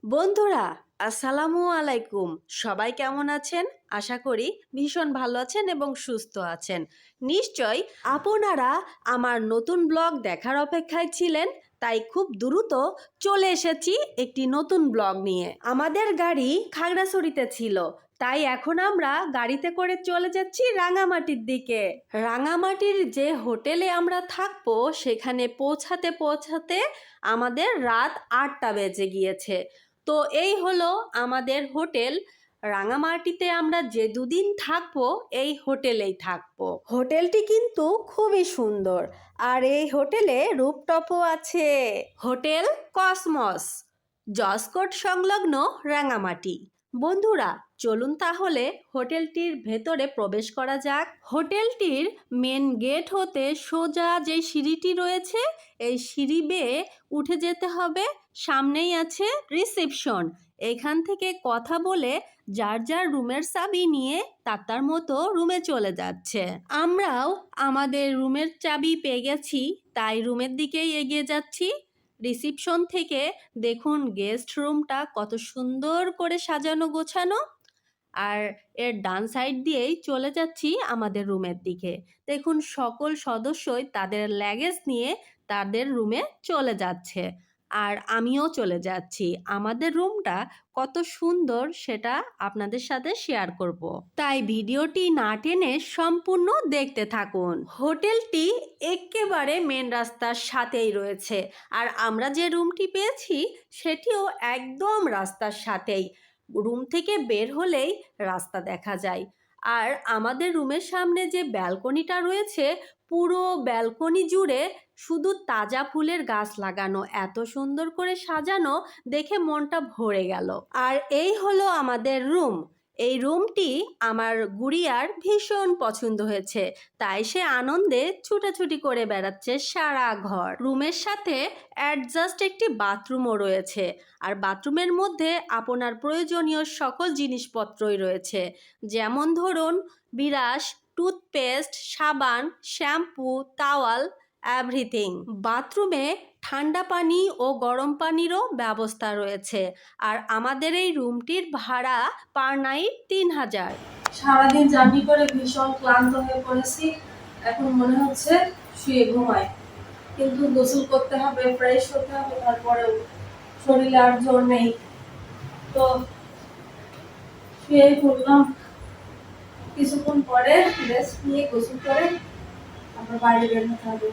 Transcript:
বন্ধুরা, আসসালামু আলাইকুম। সবাই কেমন আছেন? আশা করি ভীষণ ভালো আছেন এবং সুস্থ আছেন। নিশ্চয় আপনারা আমার নতুন ব্লগ দেখার অপেক্ষায় ছিলেন, তাই খুব দ্রুত চলে এসেছি একটি নতুন ব্লগ নিয়ে। আমাদের গাড়ি খাগড়াছড়িতে ছিল, তাই এখন আমরা গাড়িতে করে চলে যাচ্ছি রাঙামাটির দিকে। রাঙামাটির যে হোটেলে আমরা থাকবো সেখানে পৌঁছাতে পৌঁছাতে আমাদের রাত 8টা বেজে গিয়েছে। তো এই হলো আমাদের হোটেল। রাঙামাটিতে আমরা যে দুদিন থাকবো এই হোটেলেই থাকবো। হোটেলটি কিন্তু খুবই সুন্দর, আর এই হোটেলে রুফটপও আছে। হোটেল কসমস, জসকোট সংলগ্ন রাঙামাটি। বন্ধুরা, চলুন তাহলে হোটেলটির ভেতরে প্রবেশ করা যাক। হোটেলটির মেন গেট হতে সোজা যে সিঁড়িটি রয়েছে এই সিঁড়ি বেয়ে উঠে যেতে হবে। সামনেই আছে রিসেপশন। এখান থেকে কথা বলে যার যার রুমের চাবি নিয়ে তার মতো রুমে চলে যাচ্ছে। আমরাও আমাদের রুমের চাবি পেয়ে গেছি, তাই রুমের দিকেই এগিয়ে যাচ্ছি। রিসেপশন থেকে দেখুন গেস্ট রুমটা কত সুন্দর করে সাজানো গোছানো। আর এর ডান সাইড দিয়েই চলে যাচ্ছি আমাদের রুমের দিকে। দেখুন সকল সদস্যই তাদের লাগেজ নিয়ে তাদের রুমে চলে যাচ্ছে, আর আমিও চলে যাচ্ছি। আমাদের রুমটা কত সুন্দর সেটা আপনাদের সাথে শেয়ার করব, তাই ভিডিওটি না টেনে সম্পূর্ণ দেখতে থাকুন। হোটেলটি একেবারে মেন রাস্তার সাথেই রয়েছে, আর আমরা যে রুমটি পেয়েছি সেটিও একদম রাস্তার সাথেই। রুম থেকে বের হলেই রাস্তা দেখা যায়। আর আমাদের রুমের সামনে যে ব্যালকনিটা রয়েছে, পুরো ব্যালকনি জুড়ে শুধু তাজা ফুলের গাছ লাগানো, এত সুন্দর করে সাজানো, দেখে মনটা ভরে গেল। আর এই হলো আমাদের রুম। এই রুমটি আমার গুড়িয়ার ভীষণ পছন্দ হয়েছে, তাই সে আনন্দে ছুটাছুটি করে বেড়াচ্ছে সারা ঘর। রুমের সাথে অ্যাডজাস্ট একটি বাথরুমও রয়েছে, আর বাথরুমের মধ্যে আপনার প্রয়োজনীয় সকল জিনিসপত্রই রয়েছে, যেমন ধরুন বিরাশ, টুথপেস্ট, সাবান, শ্যাম্পু, তাওয়াল, এভরিথিং। বাথরুমে ঠান্ডা পানি ও গরম পানিরও ব্যবস্থা রয়েছে। আর আমাদের এই রুমটির ভাড়া পার নাইট 3000। সারাদিন জার্নি করে ভীষণ ক্লান্ত হয়ে পড়েছি, এখন মনে হচ্ছে শুয়ে ঘুমাই, কিন্তু গোসল করতে হবে, ফ্রেশ হতে হবে, তারপরেও শরীরে আর জোর নেই, তো শুয়ে পড়লাম। কিছুক্ষণ পরে রেস্ট নিয়ে গোসল করে আমরা বাইরে বের হতে হবে।